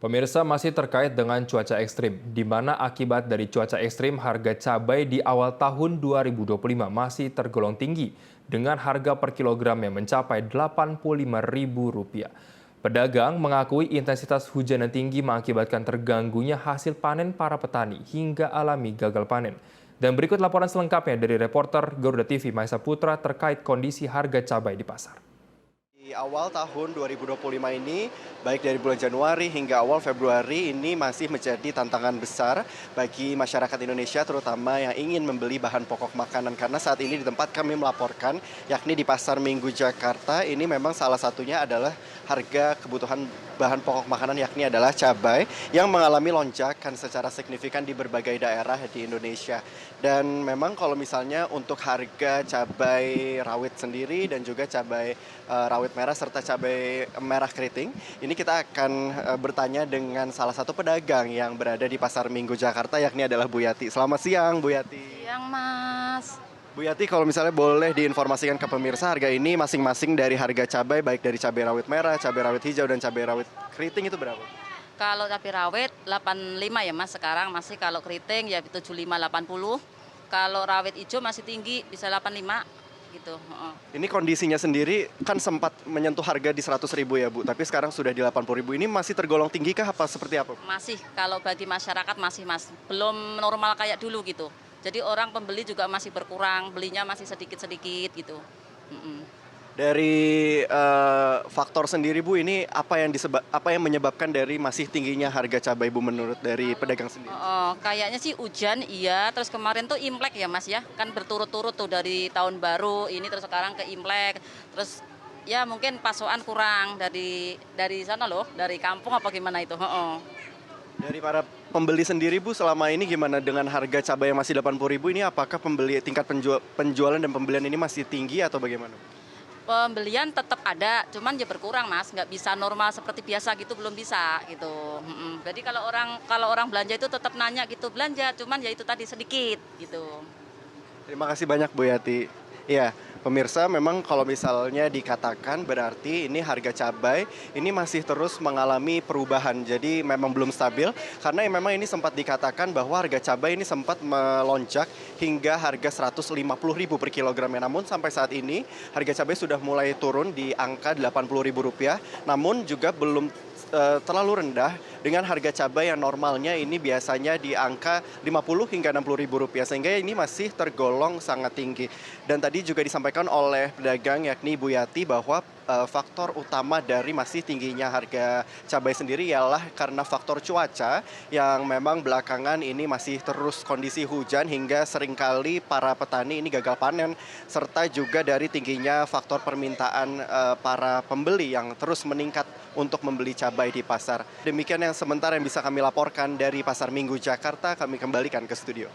Pemirsa, masih terkait dengan cuaca ekstrim, di mana akibat dari cuaca ekstrim harga cabai di awal tahun 2025 masih tergolong tinggi dengan harga per kilogramnya mencapai Rp85.000. Pedagang mengakui intensitas hujan yang tinggi mengakibatkan terganggunya hasil panen para petani hingga alami gagal panen. Dan berikut laporan selengkapnya dari reporter Garuda TV Maisa Putra terkait kondisi harga cabai di pasar. Di awal tahun 2025 ini, baik dari bulan Januari hingga awal Februari ini masih menjadi tantangan besar bagi masyarakat Indonesia terutama yang ingin membeli bahan pokok makanan. Karena saat ini di tempat kami melaporkan, yakni di Pasar Minggu Jakarta, ini memang salah satunya adalah harga kebutuhan bahan pokok makanan yakni adalah cabai yang mengalami lonjakan secara signifikan di berbagai daerah di Indonesia. Dan memang kalau misalnya untuk harga cabai rawit sendiri dan juga cabai rawit merah serta cabai merah keriting, ini kita akan bertanya dengan salah satu pedagang yang berada di Pasar Minggu Jakarta yakni adalah Bu Yati. Selamat siang Bu Yati. Siang, Mas. Bu Yati, kalau misalnya boleh diinformasikan ke pemirsa harga ini masing-masing dari harga cabai baik dari cabai rawit merah, cabai rawit hijau dan cabai rawit keriting itu berapa? Kalau cabai rawit 85 ya, Mas. Sekarang masih kalau keriting ya 75 80. Kalau rawit hijau masih tinggi bisa 85 gitu. Ini kondisinya sendiri kan sempat menyentuh harga di 100.000 ya Bu, tapi sekarang sudah di 80.000. Ini masih tergolong tinggi kah apa seperti apa? Masih kalau bagi masyarakat masih, Mas. Belum normal kayak dulu gitu. Jadi orang pembeli juga masih berkurang, belinya masih sedikit-sedikit gitu. Dari faktor sendiri Bu, ini apa yang menyebabkan dari masih tingginya harga cabai Bu menurut dari pedagang sendiri? Kayaknya sih hujan iya, terus kemarin tuh Imlek ya, Mas ya. Kan berturut-turut tuh dari tahun baru ini terus sekarang ke Imlek. Terus ya mungkin pasokan kurang dari sana loh, dari kampung apa gimana itu. Dari para pembeli sendiri Bu, selama ini gimana dengan harga cabai yang masih 80.000 ini, apakah tingkat penjualan dan pembelian ini masih tinggi atau bagaimana? Pembelian tetap ada, cuman ya berkurang, Mas. Nggak bisa normal seperti biasa gitu, belum bisa gitu. Jadi kalau orang belanja itu tetap nanya gitu, belanja, cuman ya itu tadi sedikit gitu. Terima kasih banyak Bu Yati. Iya, pemirsa, memang kalau misalnya dikatakan berarti ini harga cabai ini masih terus mengalami perubahan. Jadi memang belum stabil karena memang ini sempat dikatakan bahwa harga cabai ini sempat melonjak hingga harga Rp150.000 per kilogramnya. Namun sampai saat ini harga cabai sudah mulai turun di angka Rp80.000. Namun juga belum terlalu rendah dengan harga cabai yang normalnya ini biasanya di angka Rp50 hingga Rp60.000, sehingga ini masih tergolong sangat tinggi. Dan tadi juga disampaikan oleh pedagang yakni Bu Yati bahwa faktor utama dari masih tingginya harga cabai sendiri ialah karena faktor cuaca yang memang belakangan ini masih terus kondisi hujan hingga seringkali para petani ini gagal panen, serta juga dari tingginya faktor permintaan para pembeli yang terus meningkat untuk membeli cabai di pasar. Demikian yang sementara yang bisa kami laporkan dari Pasar Minggu Jakarta, kami kembalikan ke studio.